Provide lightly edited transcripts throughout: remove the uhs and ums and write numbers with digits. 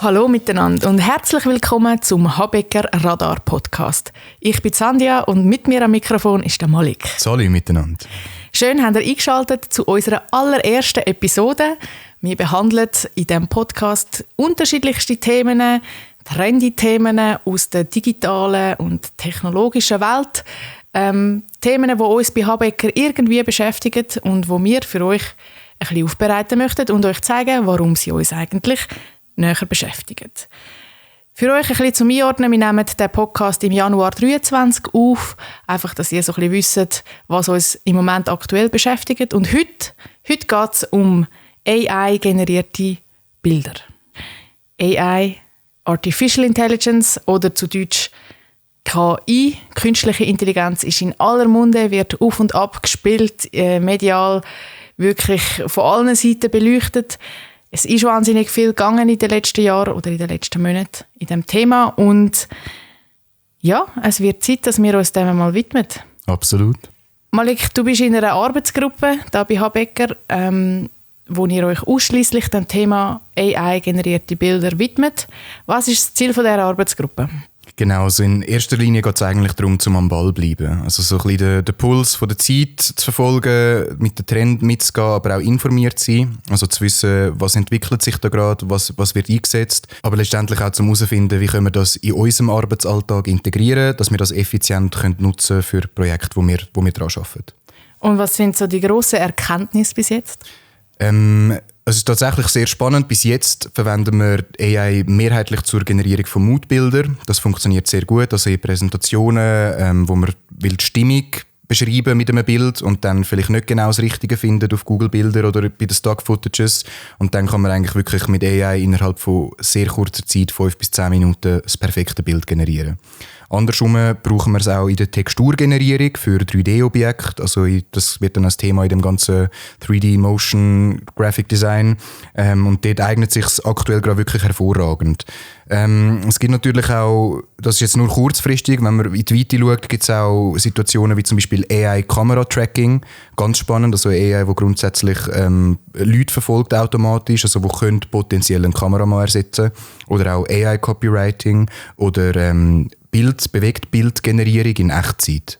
Hallo miteinander und herzlich willkommen zum Habecker Radar Podcast. Ich bin Sandia und mit mir am Mikrofon ist der Malik. Salut miteinander. Schön, habt ihr eingeschaltet zu unserer allerersten Episode. Wir behandeln in diesem Podcast unterschiedlichste Themen, trendy Themen aus der digitalen und technologischen Welt. Themen, die uns bei Habecker irgendwie beschäftigen und die wir für euch ein bisschen aufbereiten möchten und euch zeigen, warum sie uns eigentlich näher beschäftigen. Für euch ein bisschen zum Einordnen, wir nehmen den Podcast im Januar 2023 auf, einfach, dass ihr so ein bisschen wisst, was uns im Moment aktuell beschäftigt. Und heute geht es um AI-generierte Bilder. AI, Artificial Intelligence oder zu Deutsch KI, künstliche Intelligenz, ist in aller Munde, wird auf und ab gespielt, medial wirklich von allen Seiten beleuchtet. Es ist wahnsinnig viel gegangen in den letzten Jahren oder in den letzten Monaten in diesem Thema. Und ja, es wird Zeit, dass wir uns dem mal widmen. Absolut. Malik, du bist in einer Arbeitsgruppe da bei Habecker, wo ihr euch ausschliesslich dem Thema AI-generierte Bilder widmet. Was ist das Ziel dieser Arbeitsgruppe? Genau, also in erster Linie geht es eigentlich darum, zum am Ball bleiben. Also so ein bisschen den Puls von der Zeit zu verfolgen, mit dem Trend mitzugehen, aber auch informiert zu sein. Also zu wissen, was entwickelt sich da gerade, was wird eingesetzt. Aber letztendlich auch zum herausfinden, wie können wir das in unserem Arbeitsalltag integrieren, dass wir das effizient nutzen können für Projekte, wo wir daran arbeiten. Und was sind so die grossen Erkenntnisse bis jetzt? Es ist tatsächlich sehr spannend. Bis jetzt verwenden wir AI mehrheitlich zur Generierung von Moodbildern. Das funktioniert sehr gut. Also in Präsentationen, wo man die Stimmung beschreiben mit einem Bild und dann vielleicht nicht genau das Richtige findet auf Google Bilder oder bei den Stock-Footages. Und dann kann man eigentlich wirklich mit AI innerhalb von sehr kurzer Zeit, 5 bis 10 Minuten, das perfekte Bild generieren. Andersrum brauchen wir es auch in der Texturgenerierung für 3D-Objekte. Also das wird dann als Thema in dem ganzen 3D-Motion Graphic Design. Und dort eignet es sich aktuell gerade wirklich hervorragend. Es gibt natürlich auch, das ist jetzt nur kurzfristig, wenn man in die Weite schaut, gibt es auch Situationen wie zum Beispiel AI-Kamera-Tracking. Ganz spannend, also AI, wo grundsätzlich Leute verfolgt automatisch, also wo könnte potenziell eine Kameramann ersetzen. Oder auch AI-Copywriting oder Bewegtbildgenerierung in Echtzeit.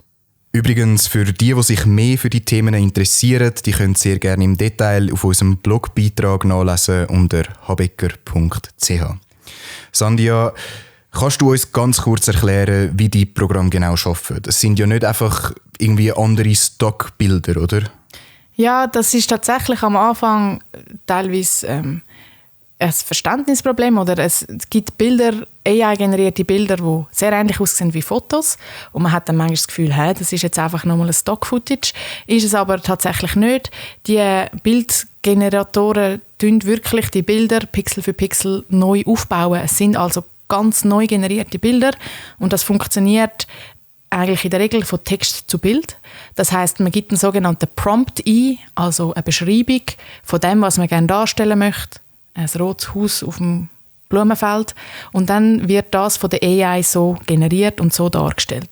Übrigens, für die sich mehr für die Themen interessieren, die können sehr gerne im Detail auf unserem Blogbeitrag nachlesen unter habecker.ch. Sandia, kannst du uns ganz kurz erklären, wie die Programme genau arbeiten? Es sind ja nicht einfach irgendwie andere Stockbilder, oder? Ja, das ist tatsächlich am Anfang teilweise ein Verständnisproblem. Oder es gibt Bilder, AI-generierte Bilder, die sehr ähnlich aussehen wie Fotos. Und man hat dann manchmal das Gefühl, das ist jetzt einfach nochmal ein Stock-Footage. Ist es aber tatsächlich nicht. Die Bildgeneratoren tun wirklich die Bilder Pixel für Pixel neu aufbauen. Es sind also ganz neu generierte Bilder. Und das funktioniert eigentlich in der Regel von Text zu Bild. Das heißt, man gibt einen sogenannten Prompt ein, also eine Beschreibung von dem, was man gerne darstellen möchte. Ein rotes Haus auf dem Blumenfeld. Und dann wird das von der AI so generiert und so dargestellt.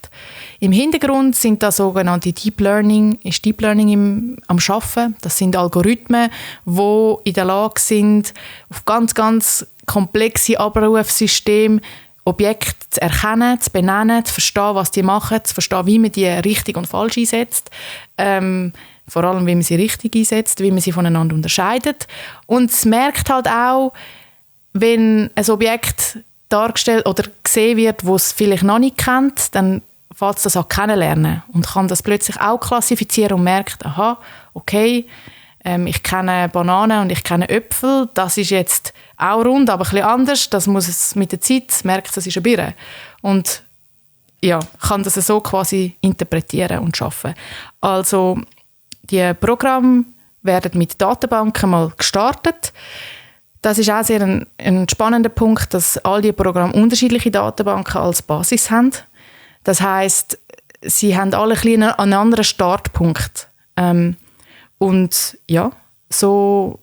Im Hintergrund sind da sogenannte Deep Learning am Arbeiten. Das sind Algorithmen, die in der Lage sind, auf ganz, ganz komplexe Abrufsysteme Objekte zu erkennen, zu benennen, zu verstehen, was die machen, zu verstehen, wie man die richtig und falsch einsetzt. Vor allem, wie man sie richtig einsetzt, wie man sie voneinander unterscheidet. Und es merkt halt auch, wenn ein Objekt dargestellt oder gesehen wird, das es vielleicht noch nicht kennt, dann fängt es das an kennenlernen und kann das plötzlich auch klassifizieren und merkt, aha, okay, ich kenne Bananen und ich kenne Äpfel, das ist jetzt auch rund, aber ein bisschen anders, das muss es mit der Zeit, merkt, das ist eine Birne. Und ja, kann das so quasi interpretieren und schaffen. Also die Programme werden mit Datenbanken mal gestartet. Das ist auch sehr ein spannender Punkt, dass all die Programme unterschiedliche Datenbanken als Basis haben. Das heisst, sie haben alle einen anderen Startpunkt. Und ja, so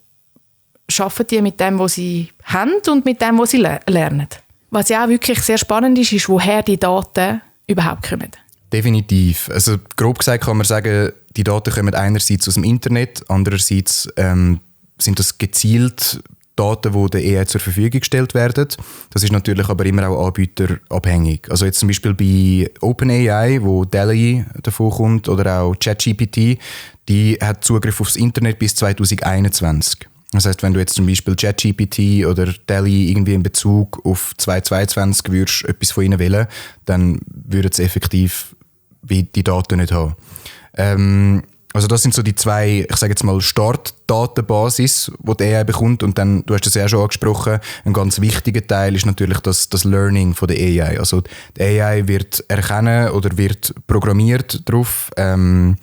arbeiten die mit dem, was sie haben und mit dem, was sie lernen. Was ja auch wirklich sehr spannend ist, ist, woher die Daten überhaupt kommen. Definitiv. Also grob gesagt kann man sagen, die Daten kommen einerseits aus dem Internet, andererseits sind das gezielt Daten, die der AI zur Verfügung gestellt werden. Das ist natürlich aber immer auch anbieterabhängig. Also jetzt zum Beispiel bei OpenAI, wo DALL-E davon kommt, oder auch ChatGPT, die hat Zugriff aufs Internet bis 2021. Das heißt, wenn du jetzt zum Beispiel ChatGPT oder DALL-E irgendwie in Bezug auf 2022 würdest etwas von ihnen wählen, dann würden sie effektiv wie die Daten nicht haben. Also das sind so die zwei, ich sage jetzt mal, Startdatenbasis, die die AI bekommt. Und dann, du hast es ja auch schon angesprochen, ein ganz wichtiger Teil ist natürlich das Learning von der AI. Also die AI wird erkennen oder wird programmiert darauf, zu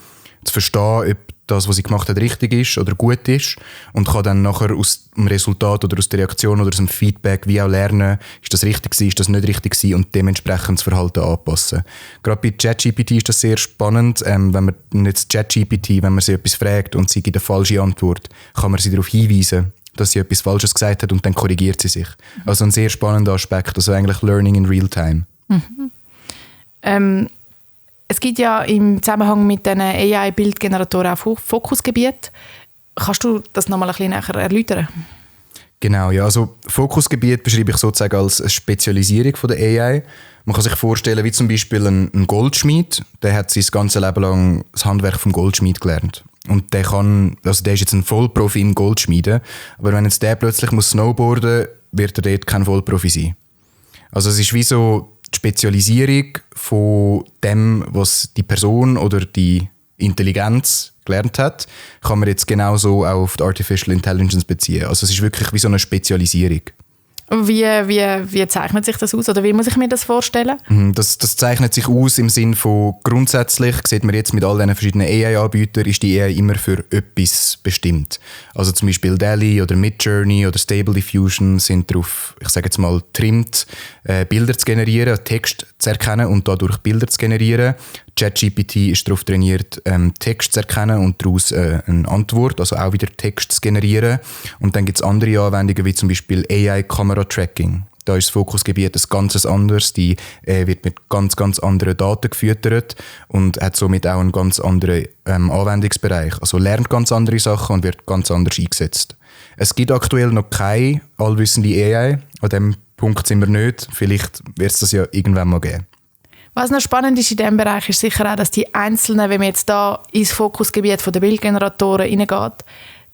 verstehen, ob das, was sie gemacht hat, richtig ist oder gut ist und kann dann nachher aus dem Resultat oder aus der Reaktion oder aus dem Feedback wie auch lernen, ist das richtig gewesen, ist das nicht richtig gewesen und dementsprechend das Verhalten anpassen. Gerade bei ChatGPT ist das sehr spannend, wenn man jetzt ChatGPT, wenn man sie etwas fragt und sie gibt eine falsche Antwort, kann man sie darauf hinweisen, dass sie etwas Falsches gesagt hat und dann korrigiert sie sich. Also ein sehr spannender Aspekt, also eigentlich Learning in Real Time. Es gibt ja im Zusammenhang mit diesen AI-Bildgeneratoren auch Fokusgebiete. Kannst du das nochmal ein bisschen näher erläutern? Genau, ja. Also Fokusgebiet beschreibe ich sozusagen als eine Spezialisierung von der AI. Man kann sich vorstellen, wie zum Beispiel ein Goldschmied, der hat sein ganzes Leben lang das Handwerk vom Goldschmied gelernt. Und der ist jetzt ein Vollprofi im Goldschmieden, aber wenn jetzt der plötzlich muss snowboarden, wird er dort kein Vollprofi sein. Also es ist wie so die Spezialisierung von dem, was die Person oder die Intelligenz gelernt hat, kann man jetzt genauso auch auf die Artificial Intelligence beziehen. Also es ist wirklich wie so eine Spezialisierung. Wie zeichnet sich das aus oder wie muss ich mir das vorstellen? Das zeichnet sich aus im Sinne von grundsätzlich, sieht man jetzt mit all diesen verschiedenen AI-Anbietern, ist die AI immer für etwas bestimmt. Also zum Beispiel DALL-E oder Midjourney oder Stable Diffusion sind darauf, ich sage jetzt mal, trimmt, Bilder zu generieren, Text zu erkennen und dadurch Bilder zu generieren. ChatGPT ist darauf trainiert, Text zu erkennen und daraus eine Antwort, also auch wieder Text zu generieren. Und dann gibt es andere Anwendungen, wie zum Beispiel AI-Kamera-Tracking. Da ist das Fokusgebiet ein ganz anderes. Die wird mit ganz, ganz anderen Daten gefüttert und hat somit auch einen ganz anderen Anwendungsbereich. Also lernt ganz andere Sachen und wird ganz anders eingesetzt. Es gibt aktuell noch keine allwissende AI. An diesem Punkt sind wir nicht. Vielleicht wird es das ja irgendwann mal geben. Was noch spannend ist in diesem Bereich, ist sicher auch, dass die einzelnen, wenn man jetzt da ins Fokusgebiet der Bildgeneratoren hineingeht,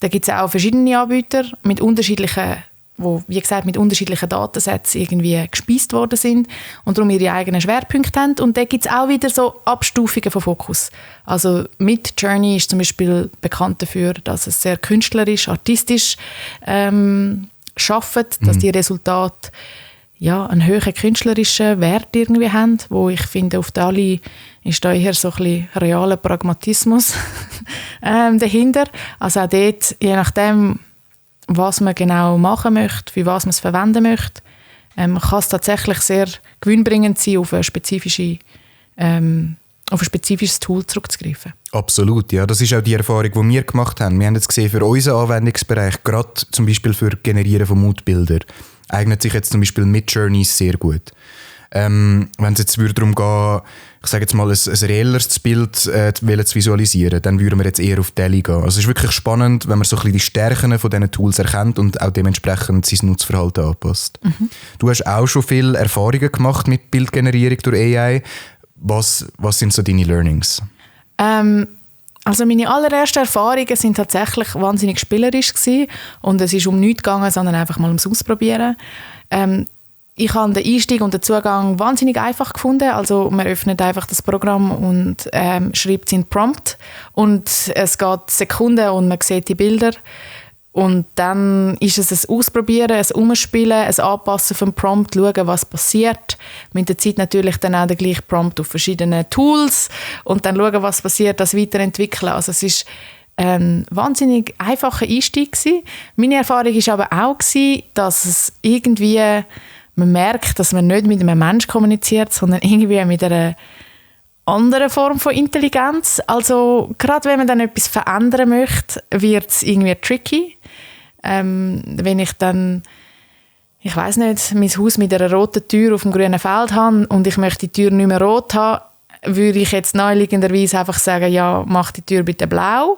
da gibt es auch verschiedene Anbieter mit unterschiedlichen, wo wie gesagt mit unterschiedlichen Datensätzen irgendwie gespeist worden sind und darum ihre eigenen Schwerpunkte haben. Und da gibt es auch wieder so Abstufungen von Fokus. Also Midjourney ist zum Beispiel bekannt dafür, dass es sehr künstlerisch, artistisch schafft, dass die Resultate einen hohen künstlerischen Wert irgendwie haben, wo ich finde, auf DALL-E ist da eher so ein bisschen realer Pragmatismus dahinter. Also auch dort, je nachdem, was man genau machen möchte, für was man es verwenden möchte, kann es tatsächlich sehr gewinnbringend sein, auf ein spezifisches Tool zurückzugreifen. Absolut, ja. Das ist auch die Erfahrung, die wir gemacht haben. Wir haben jetzt gesehen, für unseren Anwendungsbereich, gerade zum Beispiel für Generieren von Moodbildern, eignet sich jetzt zum Beispiel Midjourney sehr gut. Wenn es jetzt darum geht, ich sage jetzt mal, ein reelleres Bild zu visualisieren, dann würden wir jetzt eher auf DALL-E gehen. Also es ist wirklich spannend, wenn man so ein bisschen die Stärken von diesen Tools erkennt und auch dementsprechend sein Nutzverhalten anpasst. Du hast auch schon viele Erfahrungen gemacht mit Bildgenerierung durch AI. Was sind so deine Learnings? Also meine allerersten Erfahrungen sind tatsächlich wahnsinnig spielerisch gewesen. Und es ist um nichts gegangen, sondern einfach mal ums Ausprobieren. Ich habe den Einstieg und den Zugang wahnsinnig einfach gefunden. Also man öffnet einfach das Programm und schreibt seinen Prompt und es geht Sekunden und man sieht die Bilder. Und dann ist es ein Ausprobieren, ein Umspielen, ein Anpassen vom Prompt, schauen, was passiert. Mit der Zeit natürlich dann auch den gleichen Prompt auf verschiedenen Tools und dann schauen, was passiert, das weiterentwickeln. Also es ist ein wahnsinnig einfacher Einstieg gewesen. Meine Erfahrung war aber auch, dass es irgendwie, man merkt, dass man nicht mit einem Menschen kommuniziert, sondern irgendwie mit einer andere Form von Intelligenz. Also gerade wenn man dann etwas verändern möchte, wird es irgendwie tricky. Wenn ich dann, ich weiss nicht, mein Haus mit einer roten Tür auf dem grünen Feld habe und ich möchte die Tür nicht mehr rot haben, würde ich jetzt naheliegenderweise einfach sagen, ja, mach die Tür bitte blau.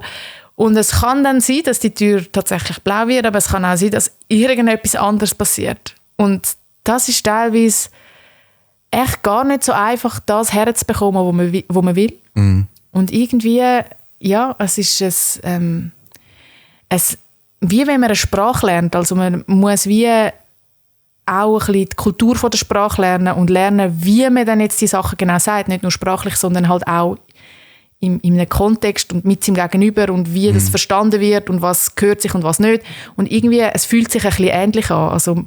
Und es kann dann sein, dass die Tür tatsächlich blau wird, aber es kann auch sein, dass irgendetwas anderes passiert. Und das ist teilweise echt gar nicht so einfach, das herzubekommen, was man will. Mhm. Und irgendwie, ja, es ist wie wenn man eine Sprache lernt. Also man muss wie auch ein bisschen die Kultur von der Sprache lernen und lernen, wie man dann jetzt die Sachen genau sagt. Nicht nur sprachlich, sondern halt auch in einem Kontext und mit seinem Gegenüber und wie das verstanden wird und was gehört sich und was nicht. Und irgendwie, es fühlt sich ein bisschen ähnlich an. Also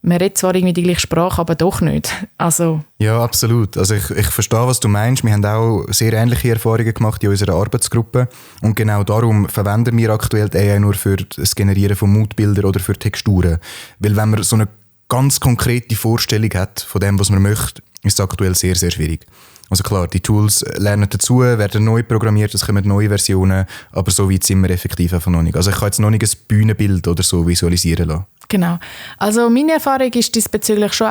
man redet zwar irgendwie die gleiche Sprache, aber doch nicht. Also ja, absolut. Also ich verstehe, was du meinst. Wir haben auch sehr ähnliche Erfahrungen gemacht in unserer Arbeitsgruppe. Und genau darum verwenden wir aktuell die AI nur für das Generieren von Moodbildern oder für Texturen. Weil wenn man so eine ganz konkrete Vorstellung hat von dem, was man möchte, ist es aktuell sehr, sehr schwierig. Also klar, die Tools lernen dazu, werden neu programmiert, es kommen neue Versionen, aber so weit sind wir effektiv einfach noch nicht. Also ich kann jetzt noch nicht ein Bühnenbild oder so visualisieren lassen. Genau. Also meine Erfahrung war diesbezüglich schon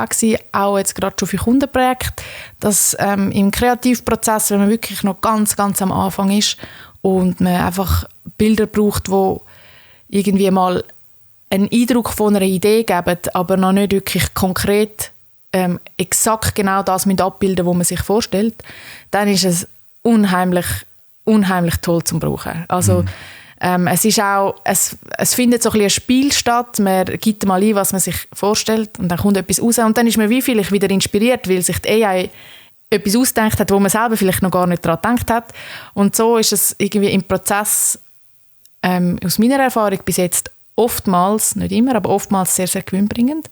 auch jetzt gerade schon für Kundenprojekte, dass im Kreativprozess, wenn man wirklich noch ganz, ganz am Anfang ist und man einfach Bilder braucht, die irgendwie mal einen Eindruck von einer Idee geben, aber noch nicht wirklich konkret exakt genau das abbilden, was man sich vorstellt, dann ist es unheimlich toll zum Brauchen. Also es ist auch, es findet so ein Spiel statt, man gibt mal ein, was man sich vorstellt und dann kommt etwas raus und dann ist man wie vielleicht wieder inspiriert, weil sich die AI etwas ausgedacht hat, wo man selber vielleicht noch gar nicht daran gedacht hat. Und so ist es irgendwie im Prozess aus meiner Erfahrung bis jetzt oftmals, nicht immer, aber oftmals sehr, sehr gewinnbringend.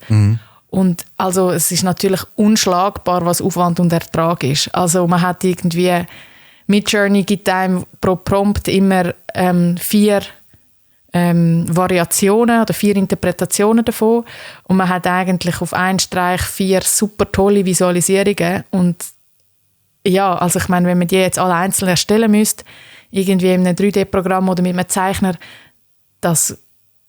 Und also es ist natürlich unschlagbar, was Aufwand und Ertrag ist. Also man hat irgendwie, Midjourney gibt einem pro Prompt immer 4 Variationen oder 4 Interpretationen davon. Und man hat eigentlich auf einen Streich 4 super tolle Visualisierungen. Und ja, also ich meine, wenn man die jetzt alle einzeln erstellen müsste, irgendwie in einem 3D-Programm oder mit einem Zeichner, das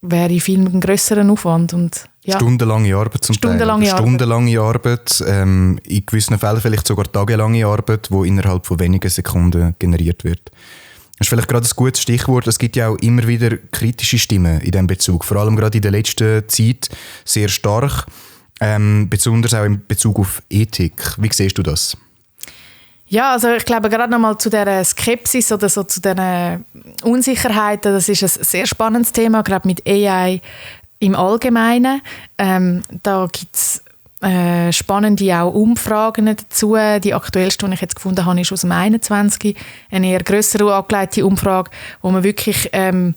wäre viel mit einem grösseren Aufwand. Und, ja. Stundenlange Arbeit zum Teil. Stundenlange Arbeit. In gewissen Fällen vielleicht sogar tagelange Arbeit, die innerhalb von wenigen Sekunden generiert wird. Das ist vielleicht gerade ein gutes Stichwort. Es gibt ja auch immer wieder kritische Stimmen in diesem Bezug. Vor allem gerade in der letzten Zeit sehr stark. Besonders auch in Bezug auf Ethik. Wie siehst du das? Ja, also ich glaube gerade noch mal zu dieser Skepsis oder so zu diesen Unsicherheiten, das ist ein sehr spannendes Thema, gerade mit AI im Allgemeinen. Da gibt es spannende auch Umfragen dazu. Die aktuellste, die ich jetzt gefunden habe, ist aus dem 21. Eine eher grössere angelegte Umfrage, wo man wirklich in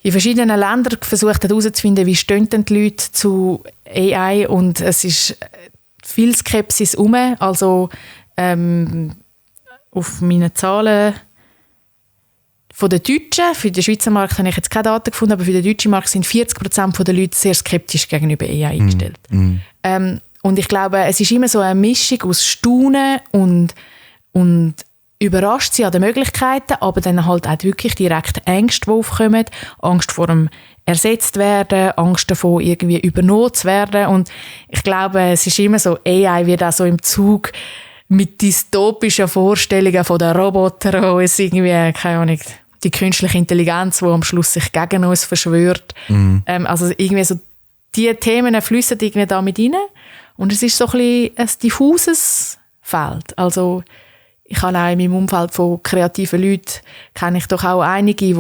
verschiedenen Ländern versucht hat herauszufinden, wie stehen denn die Leute zu AI, und es ist viel Skepsis herum. Also auf meinen Zahlen von den Deutschen, für den Schweizer Markt habe ich jetzt keine Daten gefunden, aber für den deutschen Markt sind 40% der Leute sehr skeptisch gegenüber AI eingestellt. Und ich glaube, es ist immer so eine Mischung aus Staunen und überrascht sein an den Möglichkeiten, aber dann halt auch wirklich direkt Ängste, die aufkommen, Angst vor dem ersetzt werden, Angst davor, irgendwie übernommen zu werden. Und ich glaube, es ist immer so, AI wird auch so im Zug mit dystopischen Vorstellungen von den Robotern, wo es irgendwie, keine Ahnung, die künstliche Intelligenz, die am Schluss sich gegen uns verschwört. Also irgendwie so, diese Themen fliessen irgendwie da mit rein. Und es ist so ein bisschen ein diffuses Feld. Also ich habe auch in meinem Umfeld von kreativen Leuten, kenne ich doch auch einige, die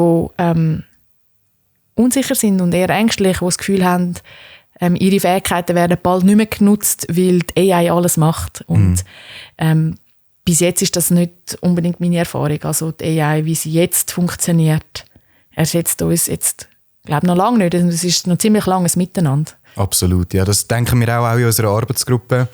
unsicher sind und eher ängstlich, die das Gefühl haben, ihre Fähigkeiten werden bald nicht mehr genutzt, weil die AI alles macht. Und bis jetzt ist das nicht unbedingt meine Erfahrung. Also die AI, wie sie jetzt funktioniert, ersetzt uns jetzt, glaube ich, noch lange nicht. Es ist noch ziemlich langes Miteinander. Absolut, ja, das denken wir auch in unserer Arbeitsgruppe.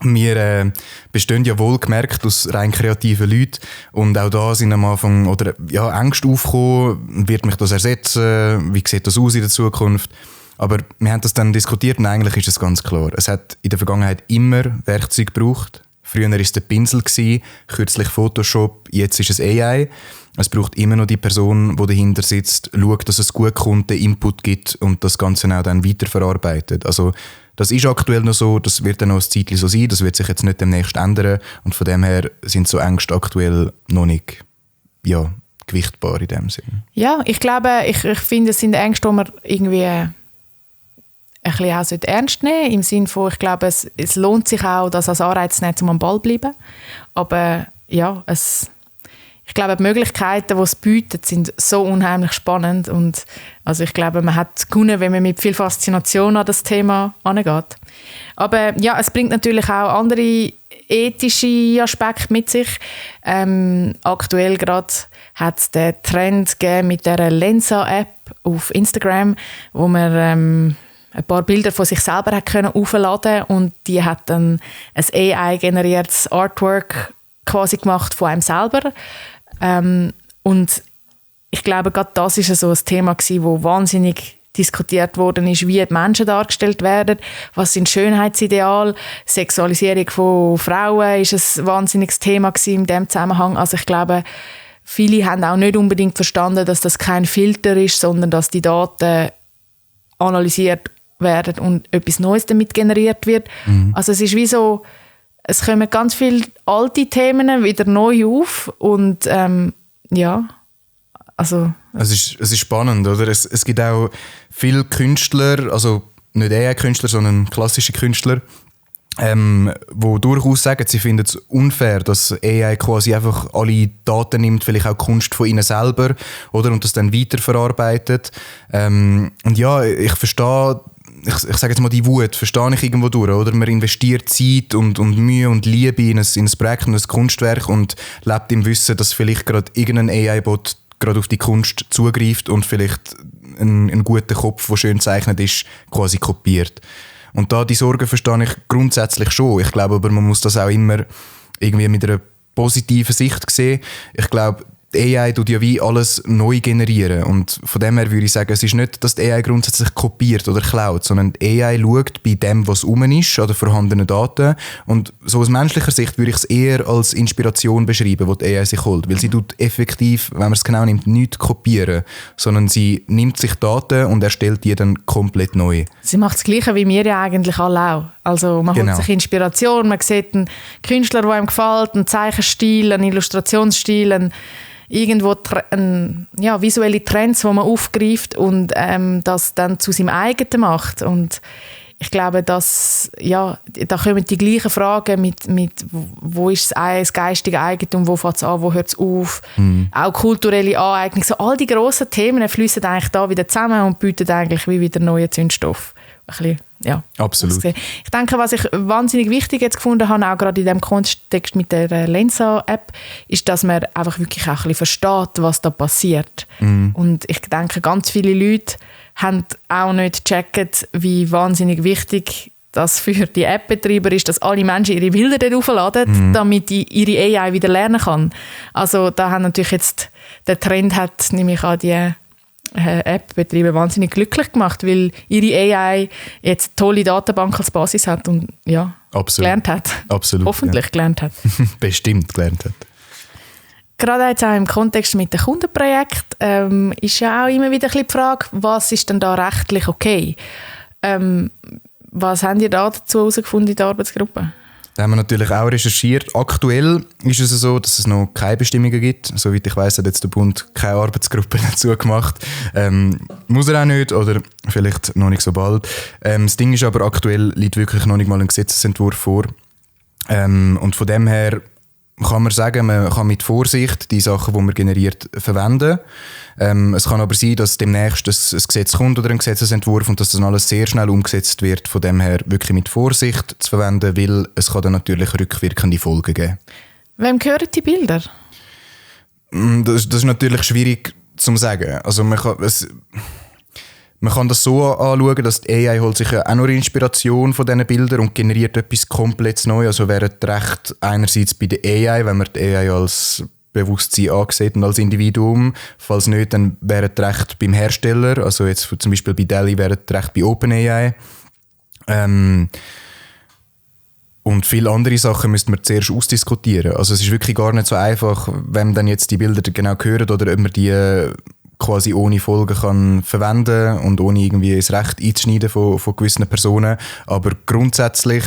Wir bestehen ja wohlgemerkt aus rein kreativen Leuten und auch da sind am Anfang Ängste aufgekommen, wird mich das ersetzen, wie sieht das aus in der Zukunft? Aber wir haben das dann diskutiert und eigentlich ist es ganz klar. Es hat in der Vergangenheit immer Werkzeuge gebraucht. Früher war es der Pinsel, kürzlich Photoshop, jetzt ist es AI. Es braucht immer noch die Person, die dahinter sitzt, schaut, dass es gut kommt, den Input gibt und das Ganze auch dann weiterverarbeitet. Also das ist aktuell noch so, das wird dann noch ein Zeitchen so sein, das wird sich jetzt nicht demnächst ändern und von dem her sind so Ängste aktuell noch nicht gewichtbar in dem Sinn. Ja, ich glaube, ich finde, es sind Ängste, die man irgendwie ein bisschen auch ernst nehmen sollte. Im Sinne von, ich glaube, es lohnt sich auch, das als Anreiz zu nehmen, um am Ball zu bleiben. Aber ja, ich glaube, die Möglichkeiten, die es bietet, sind so unheimlich spannend. Und also ich glaube, man hat gewonnen, wenn man mit viel Faszination an das Thema angeht. Aber ja, es bringt natürlich auch andere ethische Aspekte mit sich. Aktuell gerade hat es den Trend gegeben mit der Lensa-App auf Instagram, wo man ein paar Bilder von sich selber hat können aufladen und die hat dann ein AI-generiertes Artwork quasi gemacht von einem selber. Und ich glaube, gerade das ist so ein Thema gewesen, wo wahnsinnig diskutiert worden ist, wie die Menschen dargestellt werden, was sind Schönheitsideale, Sexualisierung von Frauen ist ein wahnsinniges Thema gewesen in diesem Zusammenhang. Also ich glaube, viele haben auch nicht unbedingt verstanden, dass das kein Filter ist, sondern dass die Daten analysiert werden und etwas Neues damit generiert wird. Also es ist wie so, es kommen ganz viele alte Themen wieder neu auf und ja, also... Es ist spannend, oder? Es gibt auch viele Künstler, also nicht AI-Künstler, sondern klassische Künstler, die durchaus sagen, sie finden es unfair, dass AI quasi einfach alle Daten nimmt, vielleicht auch Kunst von ihnen selber, oder? Und das dann weiterverarbeitet. Und ja, ich verstehe, ich sage jetzt mal, die Wut verstehe ich irgendwo durch, oder? Man investiert Zeit und Mühe und Liebe in ein Projekt und ein Kunstwerk und lebt im Wissen, dass vielleicht gerade irgendein AI-Bot gerade auf die Kunst zugreift und vielleicht einen guten Kopf, der schön gezeichnet ist, quasi kopiert. Und da die Sorgen verstehe ich grundsätzlich schon. Ich glaube aber, man muss das auch immer irgendwie mit einer positiven Sicht sehen. Ich glaube, die AI tut ja wie alles neu generieren. Und von dem her würde ich sagen, es ist nicht, dass die AI grundsätzlich kopiert oder klaut, sondern die AI schaut bei dem, was rum ist, an den vorhandenen Daten. Und so aus menschlicher Sicht würde ich es eher als Inspiration beschreiben, die die AI sich holt. Weil sie tut effektiv, wenn man es genau nimmt, nichts kopieren, sondern sie nimmt sich Daten und erstellt die dann komplett neu. Sie macht das Gleiche wie wir ja eigentlich alle auch. Also man holt sich Inspiration, man sieht einen Künstler, der einem gefällt, einen Zeichenstil, einen Illustrationsstil, irgendwo visuelle Trends, die man aufgreift und das dann zu seinem eigenen macht. Und ich glaube, dass, da kommen die gleichen Fragen mit wo ist das geistige Eigentum, wo fängt es an, wo hört es auf, auch kulturelle Aneignung. So all die grossen Themen fließen eigentlich da wieder zusammen und bieten eigentlich wie wieder neuen Zündstoff. Ein bisschen, ja. Absolut. Ich denke, was ich wahnsinnig wichtig jetzt gefunden habe, auch gerade in diesem Kontext mit der Lensa-App, ist, dass man einfach wirklich auch ein bisschen versteht, was da passiert. Und ich denke, ganz viele Leute haben auch nicht gecheckt, wie wahnsinnig wichtig das für die App-Betreiber ist, dass alle Menschen ihre Bilder dort aufladen, damit ihre AI wieder lernen kann. Also da haben natürlich jetzt, der Trend hat nämlich an die App-Betreiber wahnsinnig glücklich gemacht, weil ihre AI jetzt eine tolle Datenbank als Basis hat und gelernt hat. Absolut, hoffentlich gelernt hat. Bestimmt gelernt hat. Gerade jetzt auch im Kontext mit dem Kundenprojekt ist ja auch immer wieder ein bisschen die Frage, was ist denn da rechtlich okay? Was habt ihr da dazu herausgefunden in der Arbeitsgruppe? Da haben wir natürlich auch recherchiert. Aktuell ist es so, dass es noch keine Bestimmungen gibt. Soweit ich weiss, hat jetzt der Bund keine Arbeitsgruppe dazu gemacht. Muss er auch nicht oder vielleicht noch nicht so bald. Das Ding ist aber, aktuell liegt wirklich noch nicht mal ein Gesetzesentwurf vor. Und von dem her kann man sagen, man kann mit Vorsicht die Sachen, die man generiert, verwenden. Es kann aber sein, dass demnächst ein Gesetz kommt oder ein Gesetzesentwurf und dass das alles sehr schnell umgesetzt wird. Von dem her wirklich mit Vorsicht zu verwenden, weil es kann dann natürlich rückwirkende Folgen geben. Wem gehören die Bilder? Das ist natürlich schwierig zu sagen. Also man kann das so anschauen, dass die AI holt sich ja auch noch Inspiration von diesen Bildern und generiert etwas komplett Neues. Also wäre das Recht einerseits bei der AI, wenn man die AI als Bewusstsein angesehen und als Individuum. Falls nicht, dann wäre das Recht beim Hersteller. Also jetzt zum Beispiel bei DALL-E wäre das Recht bei OpenAI. Und viele andere Sachen müsste man zuerst ausdiskutieren. Also es ist wirklich gar nicht so einfach, wem dann jetzt die Bilder genau gehören oder ob man die quasi ohne Folgen kann verwenden und ohne irgendwie das Recht einzuschneiden von gewissen Personen. Aber grundsätzlich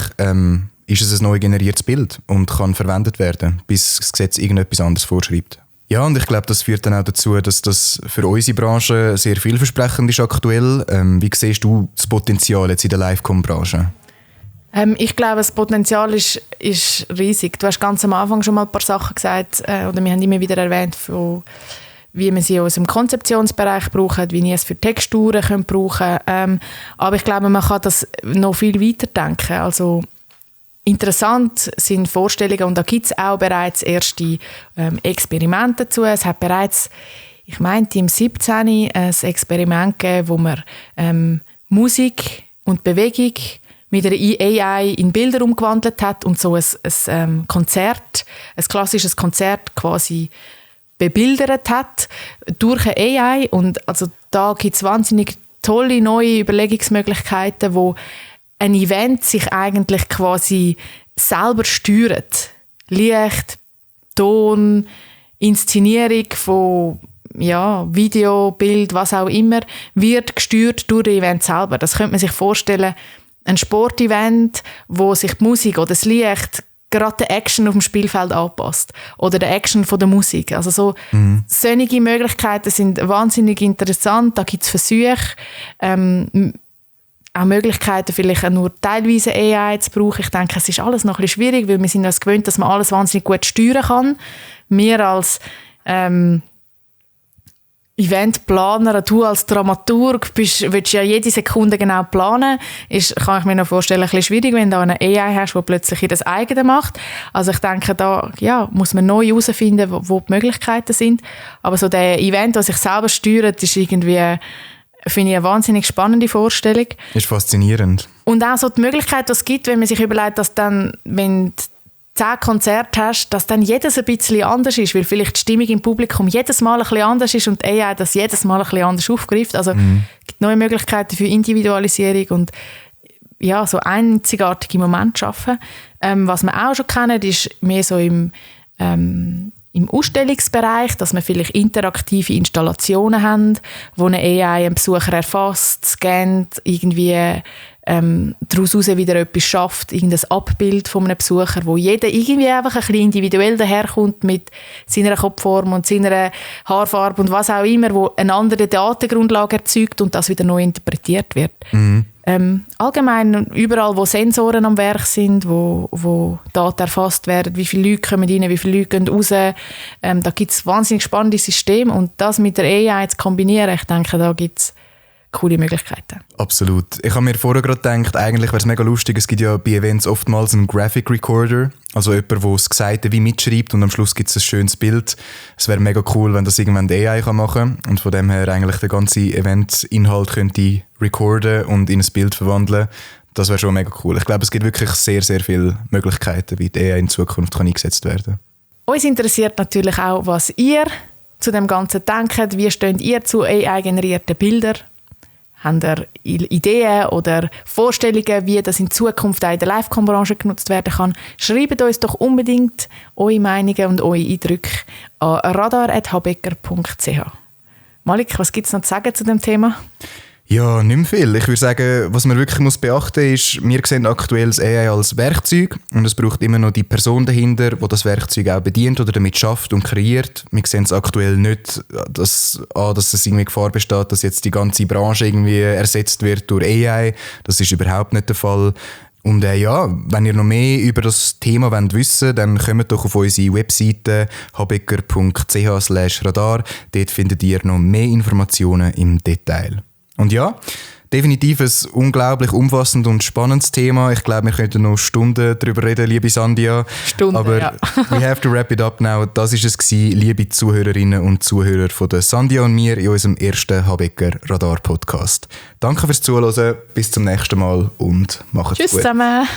ist es ein neu generiertes Bild und kann verwendet werden, bis das Gesetz irgendetwas anderes vorschreibt. Ja, und ich glaube, das führt dann auch dazu, dass das für unsere Branche sehr vielversprechend ist aktuell. Wie siehst du das Potenzial jetzt in der Livecom-Branche? Ich glaube, das Potenzial ist riesig. Du hast ganz am Anfang schon mal ein paar Sachen gesagt, oder wir haben immer wieder erwähnt, wie man sie in unserem Konzeptionsbereich braucht, wie wir es für Texturen brauchen können. Aber ich glaube, man kann das noch viel weiter denken. Also interessant sind Vorstellungen, und da gibt es auch bereits erste Experimente dazu. Es hat bereits, ich meinte, im 2017 ein Experiment gegeben, wo man Musik und Bewegung mit einer AI in Bilder umgewandelt hat und so ein Konzert, ein klassisches Konzert quasi bebildert hat durch eine AI. Und also da gibt es wahnsinnig tolle neue Überlegungsmöglichkeiten, wo ein Event sich eigentlich quasi selber steuert. Licht, Ton, Inszenierung von Video, Bild, was auch immer, wird gesteuert durch das Event selber. Das könnte man sich vorstellen, ein Sportevent, wo sich die Musik oder das Licht gerade der Action auf dem Spielfeld anpasst oder der Action von der Musik. Also so solche Möglichkeiten sind wahnsinnig interessant. Da gibt es Versuche, auch Möglichkeiten, vielleicht auch nur teilweise AI zu brauchen. Ich denke, es ist alles noch ein bisschen schwierig, weil wir sind uns gewöhnt, dass man alles wahnsinnig gut steuern kann. Wir als Eventplaner, du als Dramaturg willst ja jede Sekunde genau planen. Kann ich mir noch vorstellen, ein bisschen schwierig, wenn du eine AI hast, die plötzlich das eigene macht. Also ich denke, da muss man neu herausfinden, wo die Möglichkeiten sind. Aber so der Event, der sich selber steuert, ist irgendwie, finde ich, eine wahnsinnig spannende Vorstellung. Ist faszinierend. Und auch so die Möglichkeit, die es gibt, wenn man sich überlegt, dass dann, wenn 10 Konzerte hast, dass dann jedes ein bisschen anders ist, weil vielleicht die Stimmung im Publikum jedes Mal ein bisschen anders ist und AI das jedes Mal ein bisschen anders aufgreift. Also es gibt neue Möglichkeiten für Individualisierung und so einzigartige Momente schaffen. Was wir auch schon kennen, ist mehr so im Ausstellungsbereich, dass wir vielleicht interaktive Installationen haben, wo eine AI einen Besucher erfasst, scannt, irgendwie daraus wieder etwas schafft, irgendein Abbild von einem Besucher, wo jeder irgendwie einfach ein bisschen individuell daherkommt mit seiner Kopfform und seiner Haarfarbe und was auch immer, wo eine andere Datengrundlage erzeugt und das wieder neu interpretiert wird. Allgemein überall, wo Sensoren am Werk sind, wo Daten erfasst werden, wie viele Leute kommen rein, wie viele Leute gehen raus, da gibt es wahnsinnig spannende Systeme und das mit der AI zu kombinieren, ich denke, da gibt es coole Möglichkeiten. Absolut. Ich habe mir vorher gerade gedacht, eigentlich wäre es mega lustig, es gibt ja bei Events oftmals einen Graphic Recorder, also jemand, der das Gesagte wie mitschreibt und am Schluss gibt es ein schönes Bild. Es wäre mega cool, wenn das irgendwann die AI machen kann und von dem her eigentlich den ganzen Event-Inhalt könnte recorden und in ein Bild verwandeln. Das wäre schon mega cool. Ich glaube, es gibt wirklich sehr, sehr viele Möglichkeiten, wie die AI in Zukunft kann eingesetzt werden. Uns interessiert natürlich auch, was ihr zu dem Ganzen denkt. Wie steht ihr zu AI-generierten Bildern? Habt ihr Ideen oder Vorstellungen, wie das in Zukunft auch in der Livecom-Branche genutzt werden kann? Schreibt uns doch unbedingt eure Meinungen und eure Eindrücke an radar@habecker.ch. Malik, was gibt es noch zu sagen zu dem Thema? Ja, nicht mehr viel. Ich würde sagen, was man wirklich beachten muss, ist, wir sehen aktuell das AI als Werkzeug und es braucht immer noch die Person dahinter, die das Werkzeug auch bedient oder damit schafft und kreiert. Wir sehen es aktuell nicht, dass es irgendwie Gefahr besteht, dass jetzt die ganze Branche irgendwie ersetzt wird durch AI. Das ist überhaupt nicht der Fall. Und wenn ihr noch mehr über das Thema wissen wollt, dann kommt doch auf unsere Webseite habecker.ch/radar. Dort findet ihr noch mehr Informationen im Detail. Und ja, definitiv ein unglaublich umfassendes und spannendes Thema. Ich glaube, wir könnten noch Stunden darüber reden, liebe Sandia. Aber we have to wrap it up now. Das war es gewesen, liebe Zuhörerinnen und Zuhörer von der Sandia und mir in unserem ersten Habecker Radar Podcast. Danke fürs Zuhören, bis zum nächsten Mal und macht's gut. Tschüss zusammen.